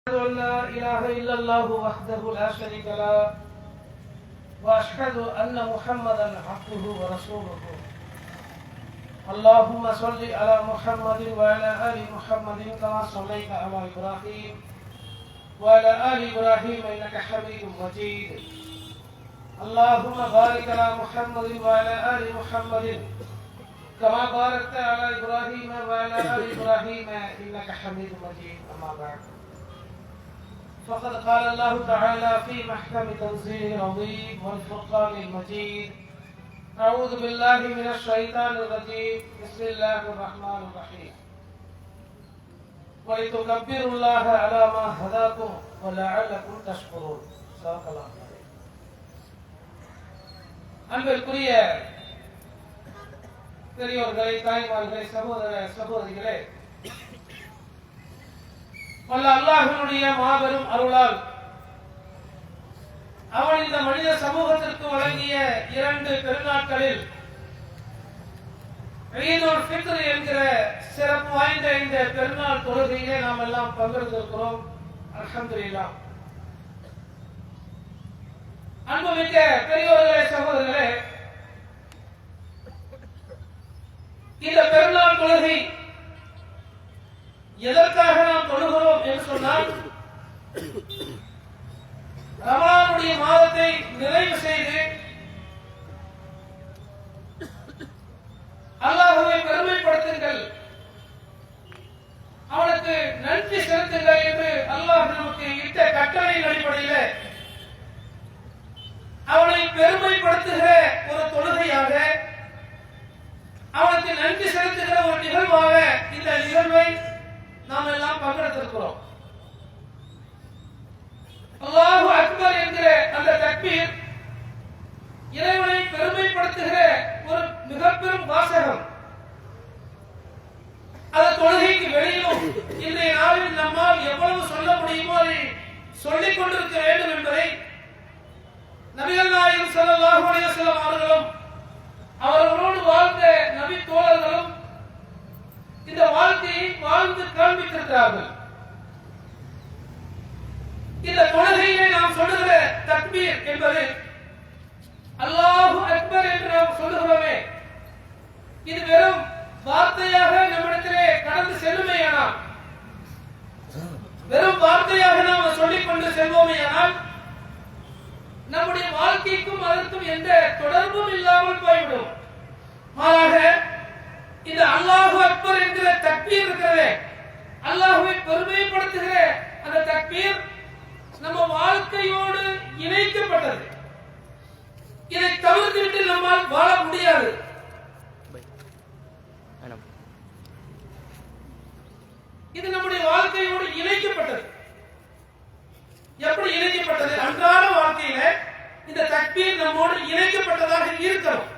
أشهد أن لا إله إلا الله وحده لا شريك له وأشهد أن محمدا عبده ورسوله. اللهم صل على محمد وعلى آل محمد كما صليت على إبراهيم وعلى آل إبراهيم إنك حميد مجيد. اللهم بارك على محمد وعلى آل محمد كما باركت على إبراهيم وعلى آل إبراهيم إنك حميد مجيد. أما بعد، فقد قال الله تعالى في محكم تنزيله العظيم والفرقان المجيد: أعوذ بالله من الشيطان الرجيم، بسم الله الرحمن الرحيم. ولتكبروا الله على ما هداكم ولعلكم تشكرون. صدق الله. அன்பிற்குரிய பெரியோர்களே, தாய்மார்களே, சகோதர சகோதரிகளே, வல்ல அல்லாஹ்வினுடைய மாபெரும் அருளால் அவன் இந்த மனித சமூகத்திற்கு வழங்கிய 2 பெருநாட்களில் ஈதுல் ஃபித்ர் என்கிற சிறப்பு வாய்ந்த இந்த பெருநாள் தொழுகையிலே நாம் எல்லாம் பங்கெடுத்திருக்கிறோம். அல்ஹம்துலில்லாஹ். அன்புமிக்க பெரியோர்களே, சகோதரர்களே, இந்த பெருநாள் தொழுகை எதற்காக நாம் தொழுகிறோம் என்று சொன்னால், ரமலானுடைய மாதத்தை நிறைவு செய்து அல்லாஹ்வை பெருமைப்படுத்துங்கள், அவனுக்கு நன்றி செலுத்துங்கள் என்று அல்லாஹ் நமக்கு இட்ட கட்டளையின் அடிப்படையில் அவனை பெருமைப்படுத்துகிற ஒரு தொழுகையாக, அவனுக்கு நன்றி செலுத்துகிற ஒரு நிகழ்வாக இந்த நிகழ்வை நாம் எல்லாம் பங்கெடுத்திருக்கிறோம். அல்லாஹு அக்பர் என்கிற அந்த தக்பீர் இறைவனை பெருமைப்படுத்துகிற ஒரு மிக பெரும் வாசகம். அந்த தொழுகைக்கு வெளியிலும் இன்றைய நாளில் நம்மால் எவ்வளவு சொல்ல முடியுமோ அதை சொல்லிக் கொண்டிருக்க வேண்டும் என்பதை நபிகள் நாயகம் ஸல்லல்லாஹு அலைஹி வஸல்லம் அவர்களும் அவர்களோடு வாழ்ந்த நபி தோழர்களும் இந்த வாழ்க்கையை வாழ்ந்து காண்பித்திருக்கிறார்கள். இந்த தொழுகையிலே நாம் சொல்லுகிற தக்பீர் என்பது அல்லாஹு அக்பர் என்று நாம் சொல்லுகிறோமே, இது வெறும் வார்த்தையாக நம்மிடத்திலே கடந்து செல்லுமேயானால், வெறும் வார்த்தையாக நாம் சொல்லிக் கொண்டு செல்வோமேயானால் நம்முடைய வாழ்க்கைக்கும் அதற்கும் எந்த தொடர்பும் இல்லாமல் போய்விடும். மாறாக இந்த அல்லாஹு அக்பர் என்கிற தக்பீர் இருக்கிறதே, அல்லாஹ்வை பெருமைப்படுத்துகிற அந்த தக்பீர் நம்ம வாழ்க்கையோடு இணைக்கப்பட்டது. இதை தவிர்த்துவிட்டு நம்மால் வாழ முடியாது. இது நம்முடைய வாழ்க்கையோடு இணைக்கப்பட்டது. எப்படி இணைக்கப்பட்டது? அன்றாட வாழ்க்கையில இந்த தக்பீர் நம்மோடு இணைக்கப்பட்டதாக இருக்கணும்.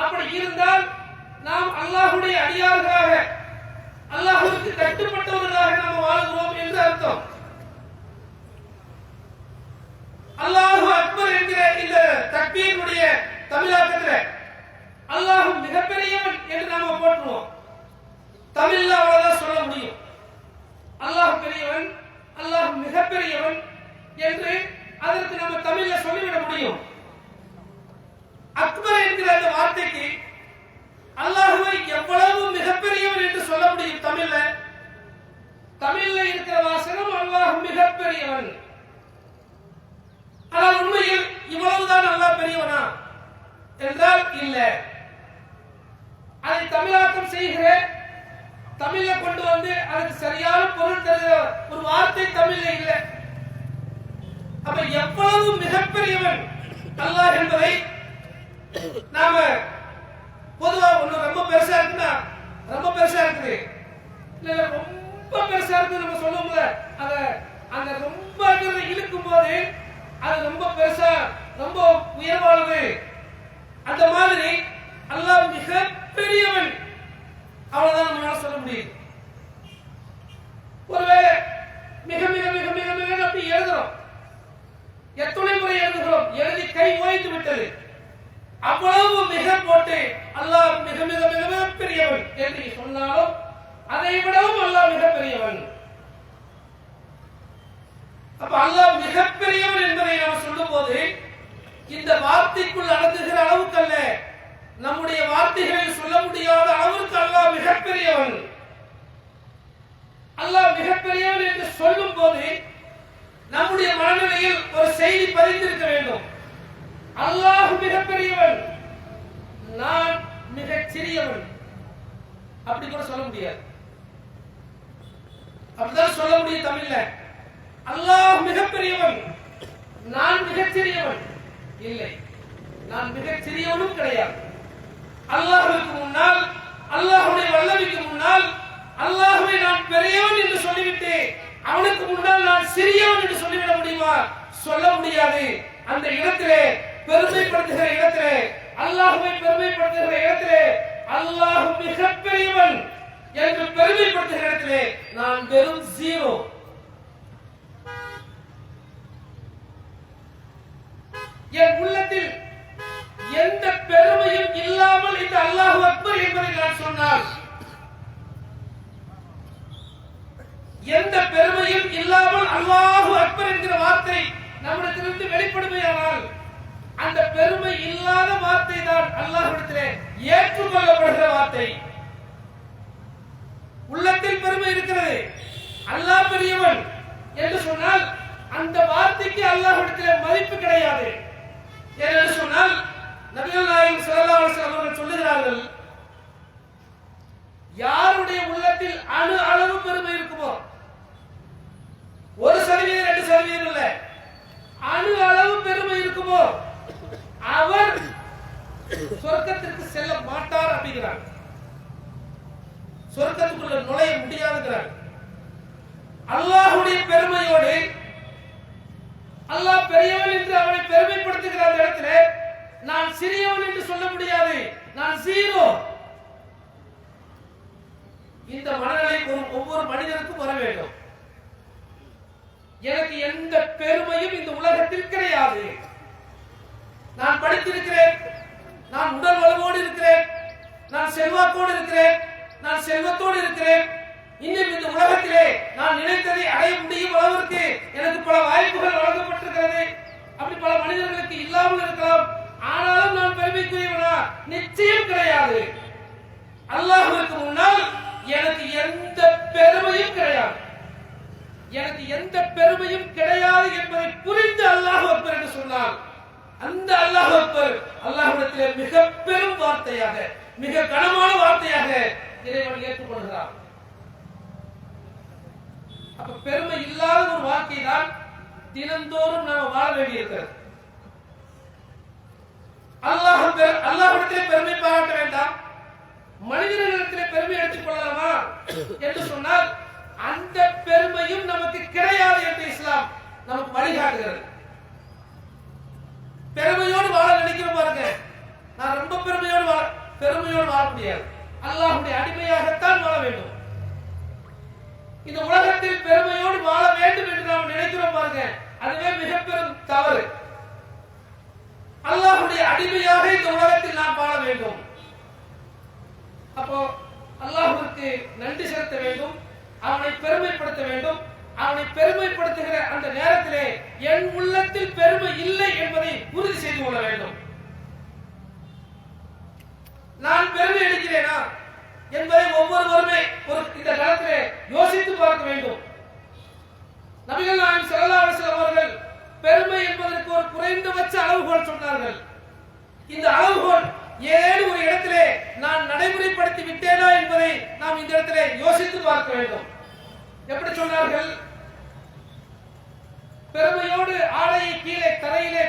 அப்படி இருந்தால் நாம் அல்லாஹ்வுடைய அடியார்களாக, அல்லாஹ்வுக்கு கட்டுப்பட்டவர்களாக நாம் வாழ்கிறோம் என்று அர்த்தம். அல்லாஹு அக்பர் என்கிற இந்த தக்பீருடைய தமிழாக்கத்தில் அல்லாஹ் மிகப்பெரியவன் என்று நாம போற்றுவோம். தமிழ்ல அவ்வளவுதான் சொல்ல முடியும். அல்லாஹ் பெரியவன், அல்லாஹ் மிகப்பெரியவன் என்று அதற்கு நம்ம தமிழ்ல சொல்லிவிட முடியும். அக்பர் என்கிற அந்த வார்த்தைக்கு அல்லாஹ்வை எவ்வளவு மிகப்பெரியவன் என்று சொல்ல முடியும் தமிழ்ல. தமிழ்ல இருக்கிற வாசகம் அல்லாஹ் மிகப்பெரியவன். ஆனால் உண்மையில் இவ்வளவுதான் அல்லாஹ் பெரியவனா என்றால் இல்ல. அதை தமிழாக்கம் செய்கிற, தமிழ்ல கொண்டு வந்து அதுக்கு சரியான பொருள் தருகிற ஒரு வார்த்தை தமிழ்ல இல்லை. அப்ப எவ்வளவு மிகப்பெரியவன் அல்லாஹ் என்பதை நாம பொதுவா ஒண்ணு ரொம்ப பெருசா இருக்குன்னா, ரொம்ப பெருசா இருக்குது இல்ல ரொம்ப பெருசா இருக்கு நம்ம சொல்லுவோம்ல, அத அந்த ரொம்ப இழுக்கும் போது அது ரொம்ப பெருசா, ரொம்ப உயர்வானது. அந்த மாதிரி அல்லாஹ் மிக பெரியவன், அவ்வளவுதான் நம்மளால சொல்ல முடியும். ஒருவேளை மிக மிக மிக மிக மிக அப்படி எழுதுறோம், எத்தனை முறை எழுதுகிறோம், எழுதி கை ஓய்ந்து விட்டது. அவ்வளவு மிக போட்டு அல்லாஹ் மிக மிக மிக மிக பெரியவன் என்று சொன்னாலும் அதை விடவும் அல்லாஹ் மிக பெரியவன். அப்ப அல்லாஹ் மிகப்பெரியவன் என்பதை நாம் சொல்லும் போது இந்த வார்த்தைக்குள் அடங்குகிற அளவுக்கு அல்ல, நம்முடைய வார்த்தைகளில் சொல்ல முடியாத அளவுக்கு அல்லாஹ் மிகப்பெரியவன். அல்லாஹ் மிகப்பெரியவன் என்று சொல்லும் போது நம்முடைய மனநிலையில் ஒரு செய்தி பதிந்திருக்க வேண்டும். அல்லாஹ் மிகப்பெரியவன், நான் மிகச் சிறியவன் அப்படி கூட சொல்ல முடியாது. அப்படிதான் சொல்ல முடியும் தமிழ்ல. அல்லாஹ் மிகப்பெரியவன், நான் மிகச் சிறியவன் இல்லை, நான் மிகச் சிறியவனும் கிடையாது. அல்லாஹ்வுக்கு முன்னால், அல்லாஹ்வுடைய வல்லமைக்கு முன்னால் அல்லாஹ்வை நான் பெரியவன் என்று சொல்லிவிட்டு அவனுக்கு முன்னால் நான் சிறியவன் என்று சொல்லிவிட முடியுமா? சொல்ல முடியாது. அந்த இடத்திலே பெருமைப்படுத்துகிற இடத்திலே, அல்லாஹ்வை பெருமைப்படுத்துகிற இடத்திலே அல்லாஹ் மிகப்பெரியவன் என்று பெருமைப்படுத்துகிற இடத்திலே நான் வெறும் ஜீரோ. என் உள்ளத்தில் எந்த பெருமையும் இல்லாமல் இந்த அல்லாஹ் அக்பர் என்பதை நான் சொன்னால், எந்த பெருமையும் இல்லாமல் அல்லாஹ் அக்பர் என்கிற வார்த்தை நம்மிடத்திலிருந்து வெளிப்படுமையானால் அந்த பெருமை இல்லாத வார்த்தை தான் அல்லாஹ்விடத்திலே ஏற்றுக்கொள்ளப்படுகிற வார்த்தை. உள்ளத்தில் பெருமை இருக்கிறது, அல்லாஹ் பெரியவன் என்று சொன்னால் அந்த வார்த்தைக்கு அல்லாஹ்விடத்திலே மதிப்பு கிடையாது. ஏனென்று சொன்னால் நபிகள் நாயகம் ஸல்லல்லாஹு அலைஹி வஸல்லம் அவர்கள் சொல்லுகிறார்கள், யாருடைய உள்ளத்தில் அணு அளவு பெருமை இருக்குமோ, 1% 2% இல்ல, அணு அளவு பெருமை இருக்குமோ அவர் சொர்க்கத்திற்கு செல்ல மாட்டார் அப்படிங்கிறார். சொர்க்கத்துக்குள்ள நுழைய முடியாதுங்கிறார். அல்லாஹ்வுடைய பெருமையோடு அல்லாஹ் பெரியவன் என்று அவனை பெருமைப்படுத்துகிற அந்த இடத்துல நான் சிறியவன் என்று சொல்ல முடியாது, நான் ஜீரோ. இந்த மனநிலை ஒவ்வொரு மனிதனுக்கும் வர வேண்டும். எனக்கு எந்த பெருமையும் இந்த உலகத்தில் கிடையாது. நான் படித்திருக்கிறேன், நான் உடல் வலுவோடு இருக்கிறேன், நான் செல்வாக்கோடு இருக்கிறேன், நான் செல்வத்தோடு இருக்கிறேன். இன்னும் இந்த உலகத்திலே நான் நினைத்ததை அடைய முடியும் அளவிற்கு எனக்கு பல வாய்ப்புகள் வழங்கப்பட்டிருக்கிறது. அப்படி பல மனிதர்களுக்கு இல்லாமல் இருக்கலாம். ஆனாலும் நான் பெருமைக்குரியவனா? நிச்சயம் கிடையாது. அல்லாஹ்வுக்கு முன்னால் எனக்கு எந்த பெருமையும் கிடையாது. எனக்கு எந்த பெருமையும் கிடையாது என்பதை புரிந்து அல்லாஹ் அக்பர் என்று சொன்னால் அந்த அல்லாஹ் அக்பர் அல்லாஹ்விடத்திலே மிக பெரும் வார்த்தையாக, மிக கனமான வார்த்தையாக இறைவன் ஏற்றுக்கொள்கிறார். அப்ப பெருமை இல்லாத ஒரு வாழ்க்கை தான் தினந்தோறும் நாம் வாழ வேண்டியிருக்கிறது. அல்லாஹ்விடத்திலே பெருமை பாராட்ட வேண்டாம், மனிதர்களிடத்திலே பெருமை எடுத்துக் கொள்ளலாமா என்று சொன்னால் அந்த பெருமையும் நமக்கு கிடையாது என்று இஸ்லாம் நமக்கு வழிகாட்டுகிறது. பெருமையோடு வாழ நினைக்கிறோம் பாருங்க, நான் ரொம்ப பெருமையோடு வாழ முடியாது. அல்லாஹ்வுடைய அடிமையாகத்தான் வாழ வேண்டும். இந்த உலகத்தில் பெருமையோடு வாழ வேண்டும் என்று நாம் நினைக்கிறோம் பாருங்க, அதுவே மிக பெரும் தவறு. அல்லாஹ்வுடைய அடிமையாக இந்த உலகத்தில் நாம் வாழ வேண்டும். அப்போ அல்லாஹ்வுக்கு நன்றி செலுத்த வேண்டும், அவனை பெருமைப்படுத்த வேண்டும். அவனை பெருமைப்படுத்துகிற அந்த நேரத்திலே என் உள்ளத்தில் பெருமை இல்லை என்பதை உறுதி செய்து கொள்ள வேண்டும். நான் பெருமை அளிக்கிறேனா என்பதை ஒவ்வொருவருமே இந்த காலத்திலே யோசித்து பார்க்க வேண்டும். நபிகள் நாயகம் ஸல்லல்லாஹு அலைஹி வஸல்லம் அவர்கள் பெருமை என்பதற்கு ஒரு குறைந்தபட்ச அளவுகோல் சொன்னார்கள். இந்த அளவுகோல் ஏதேனும் ஒரு இடத்திலே நான் நடைமுறைப்படுத்தி விட்டேனா என்பதை நாம் இந்த இடத்திலே யோசித்து பார்க்க வேண்டும். எப்படி சொன்னார்கள்? பெருமையோடு ஆடையை கீழே தரையிலே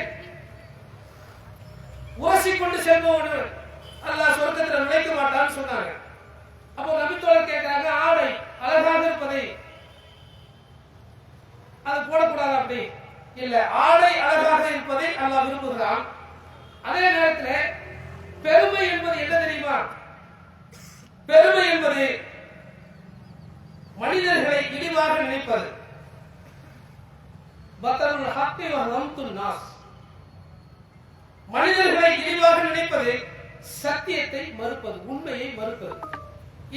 உரசிக்கொண்டு செல்பவன் அல்லாஹ் சொர்க்கத்தில் நுழைக்க மாட்டான்னு சொன்னாங்க. அப்போ நபித்தோழர் கேட்கிறாங்க, ஆடை அழகாக இருப்பதை அது போடக்கூடாது அப்படி இல்ல, ஆடை அழகாக இருப்பதை அல்லாஹ் விரும்புகிறான். அதே நேரத்தில் பெருமை என்பது என்ன தெரியுமா? பெருமை என்பது மனிதர்களை இழிவாக நினைப்பது. பதருல் ஹக்கி வ ரம்துன் நாஸ், மனிதர்களை இழிவாக நினைப்பது, சத்தியத்தை மறுப்பது, உண்மையை மறுப்பது.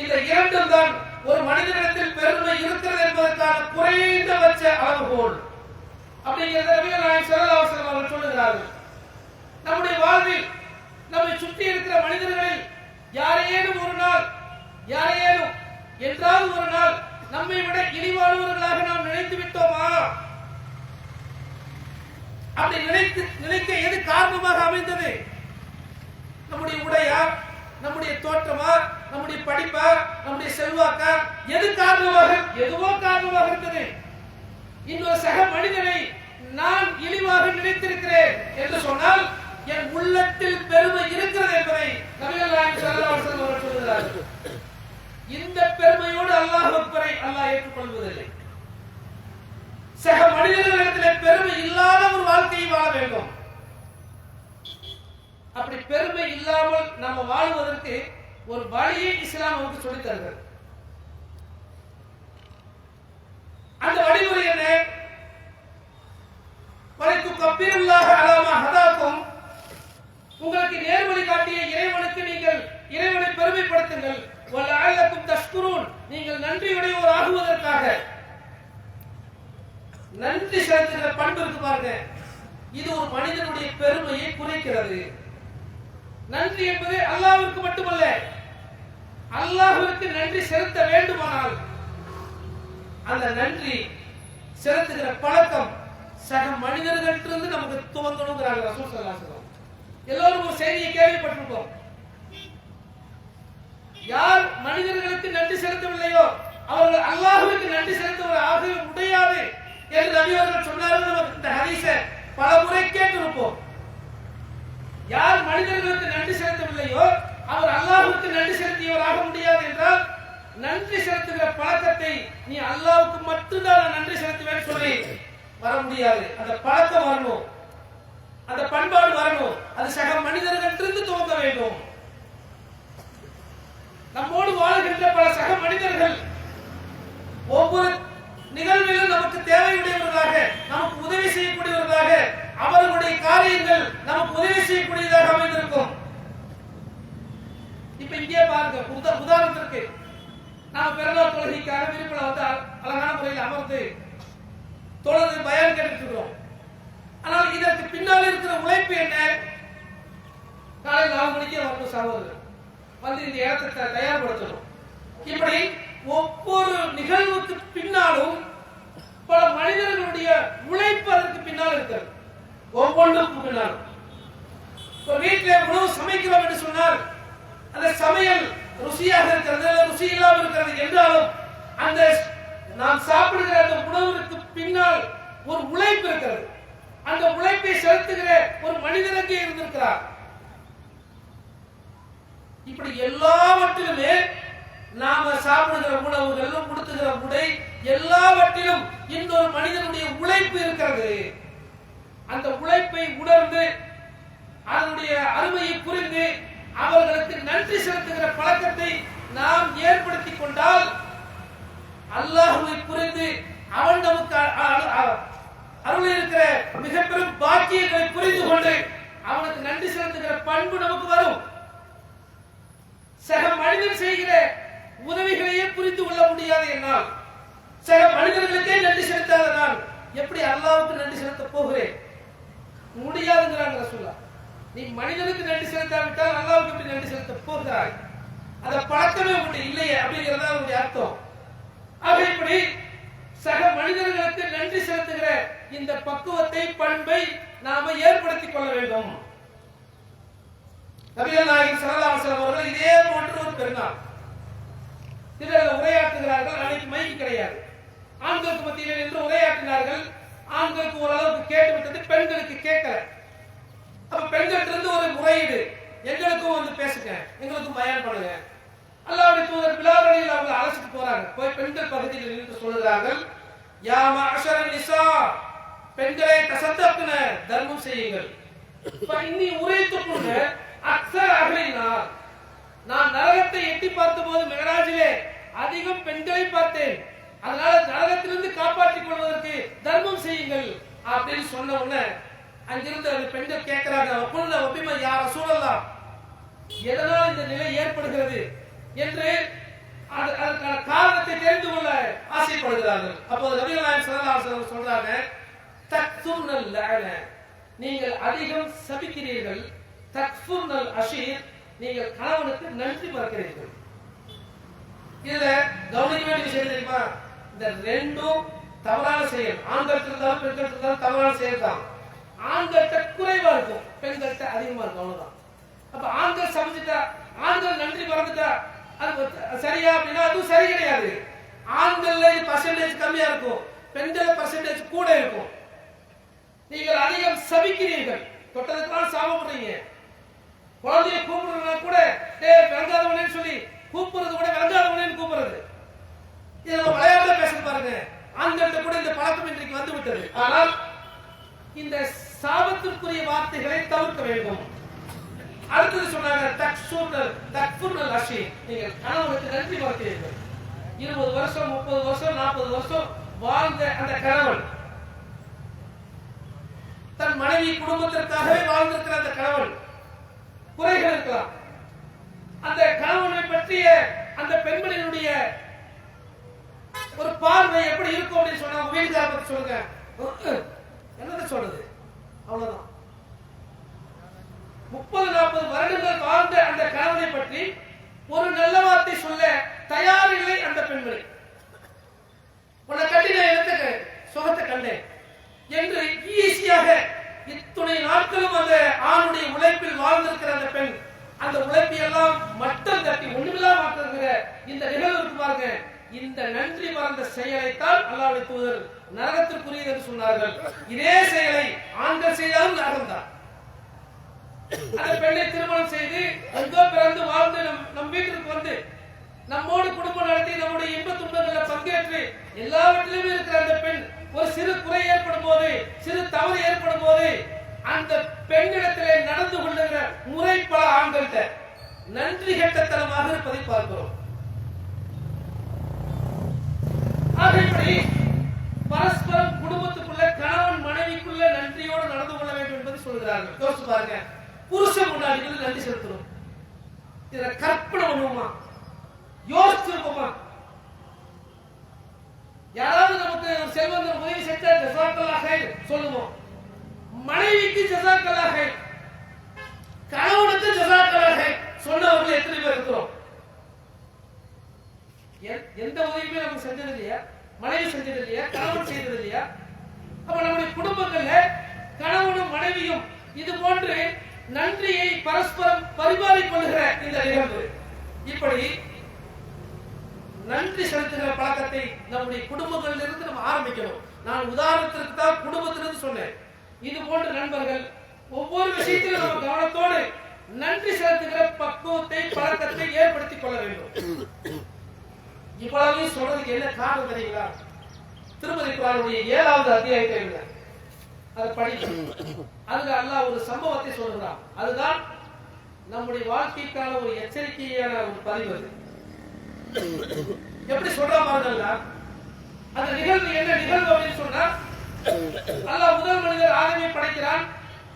இந்த இரண்டும் தான் ஒரு மனிதனிடத்தில் பெருமை இருக்கிறது என்பதற்கான குறைந்தபட்ச அளவுகோல். அப்படிங்கிறத நபிகள் நாயகம் ஸல்லல்லாஹு அலைஹி வஸல்லம் அவர்கள் சொல்லுகிறார்கள். நம்முடைய வாழ்வில் நம்மை சுற்றி இருக்கிற மனிதர்களில் யாரையேனும் ஒரு நாள் என்றாவது ஒரு நாள் நம்மை விட இழிவானவர்களாக நாம் நினைத்து விட்டோமா? அப்படி நினைக்க எது காரணமாக அமைந்தது? நம்முடைய உடையா, நம்முடைய தோற்றமா, நம்முடைய படிப்பா, நம்முடைய செல்வாக்கா, எதுவோ காரணமாக இருந்தது. இன்னொரு சக மனிதனை நான் இழிவாக நினைத்திருக்கிறேன் என்று சொன்னால் என் உள்ளத்தில் பெருமை இருக்கிறது என்பதை நபிகள் நாயகம் ஸல்லல்லாஹு அலைஹி வஸல்லம் அவர்கள் சொல்கிறார்கள். இந்த பெருமையோடு அல்லாஹ் அக்பரை அல்லாஹ் ஏற்றுக்கொள்வதில்லை. சக மனிதர்களிடத்தில் பெருமை இல்லாத ஒரு வாழ்க்கையை வாழ வேண்டும். அப்படி பெருமை இல்லாமல் நம்ம வாழ்வதற்கு ஒரு வழியை இஸ்லாம் நமக்கு சொல்லித் தருகிறது. அந்த வழிமுறை என்ன? வலைத்து கப்பீருல்லாஹ அலாமா ஹதாக்கும், உங்களுக்கு நேர்வழி காட்டிய இறைவனுக்கு நீங்கள் இறைவனை பெருமைப்படுத்துங்கள். வலஅல்லக்கும் தஷ்குரூன், நீங்கள் நன்றியுடையோர் ஆகுவதற்காக. நன்றி செலுத்துகிற பண்பு இருக்கு பாருங்க, இது ஒரு மனிதனுடைய பெருமையை குறைக்கிறது. நன்றி என்பது அல்லாஹ்விற்கு மட்டுமல்ல, அல்லாஹ்விற்கு நன்றி செலுத்த வேண்டுமானால் அந்த நன்றி செலுத்துகிற பழக்கம் சக மனிதர்களிடமிருந்து நமக்கு துவங்கணுங்கிறாங்க ரசூல் ஸல்லல்லாஹு அலைஹி வஸல்லம். எல்லாரும் ஒரு செய்தியை கேள்விப்பட்டிருக்கோம். யார் மனிதர்களுக்கு நன்றி செலுத்தவில்லையோ அவர்கள் அல்லாஹ்விற்கு நன்றி செலுத்துவது ஆகவே முடியாது என்று நபி அவர்கள் சொன்னார்கள். நமக்கு இந்த ஹதீஸை பல முறை கேட்டிருப்போம். யார் மனிதர்களுக்கு நன்றி செலுத்தவில்லையோ அவர் அல்லாஹ்வுக்கு நன்றி செலுத்தியவர் ஆக முடியாது என்றால், நன்றி செலுத்துகிற பழக்கத்தை நீ அல்லாஹ்வுக்கு மட்டும்தான் நன்றி செலுத்துவேன்னு சொல்லி வர முடியாது. அந்த பழக்கம் வரணும், அந்த பண்பாடு வரணும். அது சக மனிதர்களிடமிருந்து துவங்க வேண்டும். நம்மோடு வாழ்கின்ற பல சக மனிதர்கள் ஒவ்வொரு நிகழ்விலும் நமக்கு தேவையுடையவர்களாக, நமக்கு உதவி செய்யக்கூடியவர்களாக, அவர்களுடைய காரியங்கள் நமக்கு உதவி செய்யக்கூடியதாக அமைந்திருக்கும். இப்ப இங்கே பாருங்க, உதாரணத்திற்கு நாம பிறநாள் தொழுகைக்காக விருப்பல வந்து அழகான முறையில் அமர்ந்து தொழுது பயான் கேட்டுட்டு இருக்கிறோம். ஆனால் இதற்கு பின்னால் இருக்கிற உழைப்பு என்ன? காலை 4 மணிக்கே வரணும் சகோதரர், வந்து இந்த இடத்தை தயார்படுத்தணும். இப்படி ஒவ்வொரு நிகழ்வுக்கு பின்னாலும் பல மனிதர்களுடைய உழைப்பு அதற்கு பின்னால் இருக்கிறது. ஒவ்வொன்றுக்கும் பின்னாலும் ஒரு வீட்டில் உணவு சமைக்கிறோம் என்று சொன்னால் அந்த சமையல் ருசியாக இருக்கிறது, ருசி இல்லாமல் இருக்கிறது என்றாலும் அந்த நாம் சாப்பிடுகிற அந்த உணவுக்கு பின்னால் ஒரு உழைப்பு இருக்கிறது. அந்த உழைப்பை செலுத்துகிற ஒரு மனிதனுக்கு இருந்திருக்கிறார். இப்படி எல்லாவற்றிலுமே நாம சாப்பிடுகிற உணவுகள், உடுத்துகிற உடை, எல்லாவற்றிலும் இன்னொரு மனிதனுடைய உழைப்பு இருக்கிறது. அந்த உழைப்பை உணர்ந்து அதனுடைய அருமையை புரிந்து அவர்களுக்கு நன்றி செலுத்துகிற பழக்கத்தை நாம் ஏற்படுத்திக் கொண்டால், அல்லாஹ்வை புரிந்து அவன் நமக்கு அருள் இருக்கிற மிக பெரும் பாக்கியங்களை புரிந்து கொண்டு அவனுக்கு நன்றி செலுத்துகிற பண்பு நமக்கு வரும். சக மனிதன் செய்கிற உதவிகளையே புரிந்து கொள்ள முடியாது என்னால், சக மனிதர்களுக்கே நன்றி செலுத்தாத நான் எப்படி அல்லாஹ்வுக்கு நன்றி செலுத்த போகிறேன்? முடியாதுங்கிறாங்க ரசூலுல்லாஹ். நீ மனிதனுக்கு நன்றி செலுத்தாவிட்டால் அல்லாஹ்வுக்கு எப்படி நன்றி செலுத்த போகிறாய்? அந்த பழக்கமே உங்கள்கிட்ட இல்லையே அப்படிங்கிறதா அவருடைய அர்த்தம். ஆக இப்படி சக மனிதர்களுக்கு நன்றி செலுத்துகிற இந்த பக்குவத்தை, பண்பை நாம ஏற்படுத்திக் கொள்ள வேண்டும். நபிகள் நாயகம் ஸல்லல்லாஹு அலைஹி வஸல்லம் அவர்கள் இதே போன்ற ஒரு பெருநாள் இதில் உரையாற்றுகிறார்கள். அன்னைக்கு மைக்கு கிடையாது, ஆண்களுக்கு மத்தியில் நின்று உரையாற்றினார்கள். ஆண்களுக்கு ஓரளவுக்கு கேட்டுவிட்டது, பெண்களுக்கு கேட்கல. அப்ப பெண்கள் இருந்து ஒரு முறையீடு, எங்களுக்கும் வந்து பேசுங்க, எங்களுக்கும் பயான் பண்ணுங்க. அல்லாஹ்வுடைய தூதர் பிலால் அலியில் அவங்க அழைச்சிட்டு போறாங்க. போய் பெண்கள் பகுதியில் நின்று சொல்லுகிறார்கள், யா மஅஷர நிசா, பெண்களே தசத்தக்ன, தர்மம் செய்யுங்கள். இன்னி உரைத்துக்குள்ள அக்ஸர் அஹ்லினார், நான் நரகத்தை எட்டி பார்த்தபோது மிகராஜிலே அதிகம் பெண்களை பார்த்தேன். அதனால நரகத்திலிருந்து காப்பாற்றிக் கொள்வதற்கு தர்மம் செய்யுங்கள் அப்படின்னு சொன்ன உடனே அங்கிருந்து அந்த பெண்கள் கேட்கிறாங்க, யார் ரசூலல்லாஹ், எதனால் இந்த நிலை ஏற்படுகிறது என்று அதற்கான காரணத்தை தெரிந்து கொள்ள ஆசைப்படுகிறார்கள். அப்போது நபிகள் நாயகம் ஸல்லல்லாஹு அலைஹி வஸல்லம் சொல்றாங்க, தக்ஃபுர்னல் லஅன, நீங்கள் அதிகம் சபிக்கிறீர்கள். தக்ஃபுர்னல் அஷீர், நீங்கள் கணவனுக்கு நன்றி மறக்கிறீர்கள். இதுல கவனிக்க வேண்டிய விஷயம் தெரியுமா? இந்த ரெண்டும் தவறான செயல். ஆண்கள் இருந்தாலும் பெண்கள் இருந்தாலும் தவறான செயல் தான். ஆண்கள்கிட்ட குறைவா இருக்கும், பெண்கள்கிட்ட அதிகமா இருக்கும், அவ்வளவுதான். அப்ப ஆண்கள் சமைச்சிட்டா, ஆண்கள் நன்றி மறந்துட்டா அது சரியா அப்படின்னா அதுவும் சரி கிடையாது. ஆண்கள்ல பர்சன்டேஜ் கம்மியா இருக்கும், பெண்கள் பர்சன்டேஜ் கூட இருக்கும். நீங்கள் அதிகம் சபிக்கிறீர்கள், தொட்டதுக்கெல்லாம் சாபப்படுறீங்க. குழந்தைய கூப்பிடுறதுனா கூட விளங்காதவனே சொல்லி கூப்பிடுறது கூட விளங்காதவனே கூப்பிடுறது. இதை நம்ம விளையாட பேச பாருங்க. ஆண்கள்கிட்ட கூட இந்த பழக்கம் இன்றைக்கு வந்து விட்டது. ஆனால் இந்த சாபத்திற்குரிய வார்த்தைகளை தவிர்க்க வேண்டும். அடுத்தது சொன்னாங்க தக்ஃபுர்னல் அஷீர், நீங்கள் கணவனுக்கு நன்றி மறக்கிறீர்கள். 20 வருஷம் 30 வருஷம் 40 வருஷம் வாழ்ந்த அந்த கணவன், தன் மனைவி குடும்பத்திற்காகவே வாழ்ந்திருக்கிற அந்த கணவன், குறைகள் இருக்கலாம். அந்த கணவனை பற்றிய அந்த பெண்மணியினுடைய ஒரு பார்வை எப்படி இருக்கும் அப்படின்னு சொன்னா, வீட்டுக்கார பத்தி சொல்லுங்க, என்னது சொல்றது, அவ்வளவுதான். 30-40 வருடங்கள் வாழ்ந்த அந்த கணவனை பற்றி ஒரு நல்ல வார்த்தை சொல்ல தயார் இல்லை அந்த பெண்மணி. உன்னை கட்டின இடத்துக்கு சுகத்தை கண்டேன் என்று ஈஸியாக இத்துணை நாட்களும் அந்த ஆணுடைய உழைப்பில் வாழ்ந்திருக்கிற அந்த பெண், அந்த உழைப்பை எல்லாம் மட்டம் தட்டி ஒண்ணுமில்லா மாற்றிருக்கிற இந்த நிகழ்வு பாருங்க. இந்த நன்றி மறந்த செயலைத்தான் அல்லாஹ்வுடைய தூதர் நரகத்திற்குரியது என்று சொன்னார்கள். இதே செயலை ஆண்கள் செய்தாலும் நரகம் தான். அந்த பெண்ணை திருமணம் செய்து அங்கோ பிறந்து வாழ்ந்து நம் வீட்டிற்கு வந்து நம்மோடு குடும்பம் நடத்தி நம்முடைய இன்ப துன்பங்களில் பங்கேற்று எல்லாவற்றிலுமே இருக்கிற அந்த பெண் ஒரு சிறு குறை ஏற்படும் போது, சிறு தவறு ஏற்படும் போது அந்த பெண்ணிடத்திலே நடந்து கொள்ளுகிற முறை பல ஆண்கள்கிட்ட நன்றி கெட்டத்தனமாக இருப்பதை பார்க்கிறோம். ஆகைப்படி பரஸ்பரம் குடும்பத்துக்குள்ள கணவன் மனைவிக்குள்ள நன்றியோடு நடந்து கொள்ள வேண்டும் என்பதை சொல்கிறார்கள். யோசிச்சு பாருங்க, புருஷன் முன்னாடி நன்றி செலுத்தணும். இத கற்பனை பண்ணுவோமா, யோசிச்சிருப்போமா? யாராவது நமக்கு செல்வந்தர் உதவி செஞ்சா ஜஸாக்கல்லாஹ் கைர் சொல்லுவோம். மனைவிக்கு ஜஸாக்கல்லாஹ் கைர், கணவனுக்கு ஜஸாக்கல்லாஹ் கைர் சொன்னவர்கள் எத்தனை பேர் இருக்கிறோம்? எந்த உதவியுமே நமக்கு செஞ்சது இல்லையா? மனைவி செஞ்சது இல்லையா? கணவன் செய்தது இல்லையா? அப்ப நம்முடைய குடும்பங்கள்ல கணவனும் மனைவியும் இது போன்று நன்றியை பரஸ்பரம் பரிமாறிக் கொள்கிற இந்த நிகழ்வு, இப்படி நன்றி செலுத்துகிற பழக்கத்தை நம்முடைய குடும்பங்களிலிருந்து நம்ம ஆரம்பிக்கணும். நான் உதாரணத்திற்கு தான் குடும்பத்திலிருந்து சொன்னேன். இது போன்ற நண்பர்கள் ஒவ்வொரு விஷயத்திலும் நம்ம கவனத்தோடு நன்றி செலுத்துகிற பக்குவத்தை பழக்கத்தை ஏற்படுத்திக் கொள்ள வேண்டும். இவ்வளவு சொல்றதுக்கு என்ன காரணம் தெரியுங்களா? திருமதி குர்ஆனுடைய 7வது அத்தியாயத்தை அதை படிக்கணும். அதுல அல்லாஹ் ஒரு சம்பவத்தை சொல்கிறான். அதுதான் நம்முடைய வாழ்க்கைக்கான ஒரு எச்சரிக்கையான ஒரு பதிவு. அது எப்படி சொல்ற பாருங்க. அந்த நிகழ்வு என்ன நிகழ்வு அப்படின்னு சொன்னா, அல்லாஹ் முதல் மனிதர் ஆதமை படைக்கிறான்.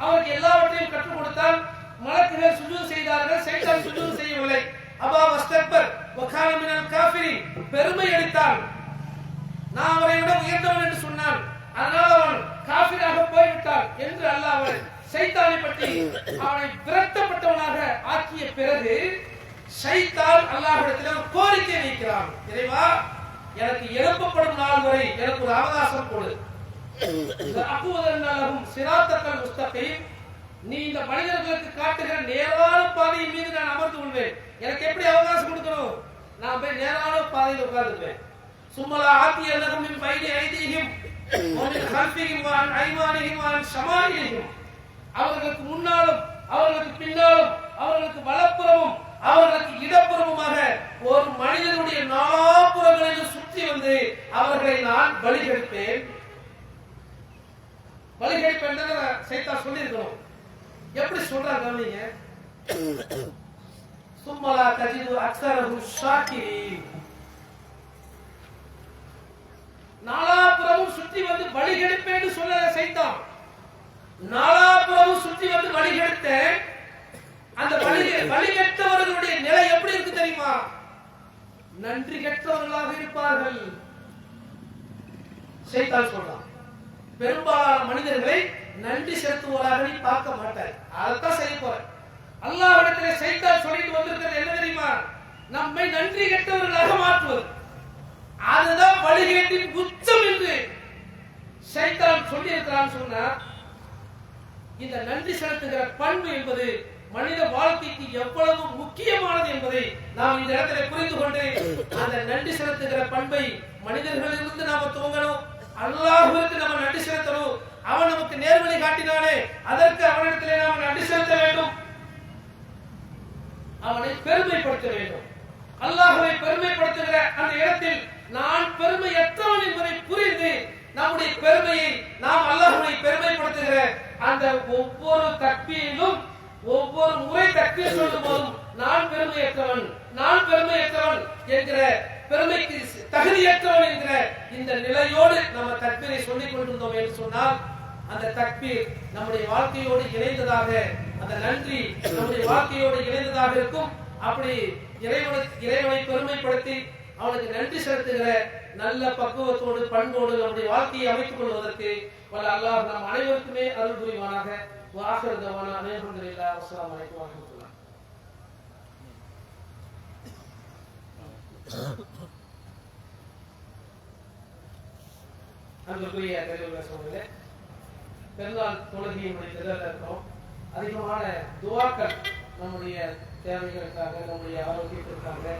அவருக்கு எல்லாவற்றையும் கற்றுக் கொடுத்தான். மலக்குகள் சுஜூத் செய்தார்கள், சைத்தான் சுஜூத் செய்யவில்லை. அபா வஸ்தக்பர் வகான மினல் காஃபிரின், பெருமை அடித்தான். நான் அவரை விட உயர்ந்தவன் என்று சொன்னான். அதனால அவன் காஃபிராக போய்விட்டான் என்று அல்லாஹ் அவனை சைத்தானை பற்றி அவனை விரட்டப்பட்டவனாக ஆக்கிய பிறகு சைத்தான் அல்லாஹ்விடத்தில் ஒரு கோரிக்கை வைக்கிறான். இறைவா, எனக்கு எழுப்பப்படும் நாள் வரை எனக்கு ஒரு அவகாசம் கொடு. அக்குவதன்னாலும் சிராத்தக்கல் முஸ்தகீம், நீ இந்த மனிதர்களுக்கு காட்டுகிற நேரான பாதையின் மீது நான் அமர்ந்து கொள்வேன். எனக்கு எப்படி அவகாசம் கொடுக்கணும்? நான் போய் நேரான பாதையில் உட்கார்ந்துருவேன். சும்மலா ஆத்திய லஹும் பைனி ஐதீஹிம் வ மின் கல்ஃபிஹிம் வ அன் ஐமானிஹிம் வ அன் ஷமாயிலிஹிம், அவர்களுக்கு முன்னாலும் அவர்களுக்கு பின்னாலும் அவர்களுக்கு வலப்புறமும் அவர்களுக்கு இடப்புறமுமாக ஒரு மனிதனுடைய நாலாபுறங்களிலும் சுற்றி வந்து அவர்களை நான் பலிகெடுப்பேன். பலிகெடுப்பேன் சைத்தான் சொல்லியிருக்கணும். எப்படி சொல்றாங்க கவனிங்க. சும்மலா தஜிது அக்ஸரஹும் ஷாக்கிரீன், நாலாபுறமும் சுற்றி வந்து வழிகெடுப்பேன்னு சொல்ல சைத்தான். நாலாபுறமும் சுற்றி வந்து வழிகெடுத்த அந்த வழிகெட்டவர்களுடைய நிலை எப்படி இருக்கு தெரியுமா? நன்றி கெட்டவர்களாக இருப்பார்கள். சைத்தான் சொல்றான். பெரும்பாலான மனிதர்களை நன்றி செலுத்துவதாக நீ பார்க்க மாட்டாய். அதைத்தான் செய்ய போற. அல்லாஹ்விடத்திலே சைத்தான் சொல்லிட்டு வந்திருக்கிறது என்ன தெரியுமா? நம்மை நன்றி கெட்டவர்களாக மாற்றுவது. அதுதான் வழிகேட்டின் உச்சம் என்று சைத்தான் சொல்லி இருக்கிறான்னு சொன்னா, இந்த நன்றி செலுத்துகிற பண்பு என்பது மனித வாழ்க்கைக்கு எவ்வளவு முக்கியமானது என்பதை நாம் இந்த இடத்துல புரிந்து கொண்டு அந்த நன்றி செலுத்துகிற பண்பை மனிதர்களிலிருந்து நாம துவங்கணும். அல்லாஹ்வுக்கு நம்ம நன்றி செலுத்தணும். அவன் நமக்கு நேர்வழி காட்டினானே, அதற்கு அவனிடத்திலே நாம் நன்றி செலுத்த வேண்டும். அவனை பெருமைப்படுத்த வேண்டும். அல்லாஹ்வை பெருமைப்படுத்துகிற அந்த இடத்தில் நான் பெருமையற்றவன் என்பதை புரிந்து நம்முடைய பெருமையை நாம் அல்லாஹ்வை பெருமைப்படுத்துகிற அந்த ஒவ்வொரு தக்பீரிலும் ஒவ்வொரு முறை தக்பீர் சொல்லும் போதும் நான் பெருமையற்றவன், நான் பெருமையற்றவன் என்கிற பெருமைக்கு தகுதியற்றவன் என்கிற இந்த நிலையோடு நம்ம தக்பீரை சொல்லிக் கொண்டிருந்தோம் என்று சொன்னால் அந்த தக்பீர் நம்முடைய வாழ்க்கையோடு இணைந்ததாக, அந்த நன்றி நம்முடைய வாழ்க்கையோடு இணைந்ததாக இருக்கும். அப்படி இறைவனை பெருமைப்படுத்தி அவனுக்கு நன்றி செலுத்துகிற நல்ல பக்குவத்தோடு பண்போடு நம்முடைய வாழ்க்கையை அமைத்துக் கொள்வதற்கு வல்ல அல்லாஹ் நம் அனைவருக்குமே அருள் புரிவானாக. வாஹிர் தவானா அல்ஹம்துலில்லாஹ் வஸ்ஸலாமு அலைக்கும் வரஹ்மத்துல்லாஹ். அன்புக்குரிய பெரியவர்களே சகோதரர்களே, பெருநாள் தொழுகையை முடித்ததில் இருக்கிறோம். அதிகமான துஆக்கள் நம்முடைய தேவைகளுக்காக, நம்முடைய ஆரோக்கியத்திற்காக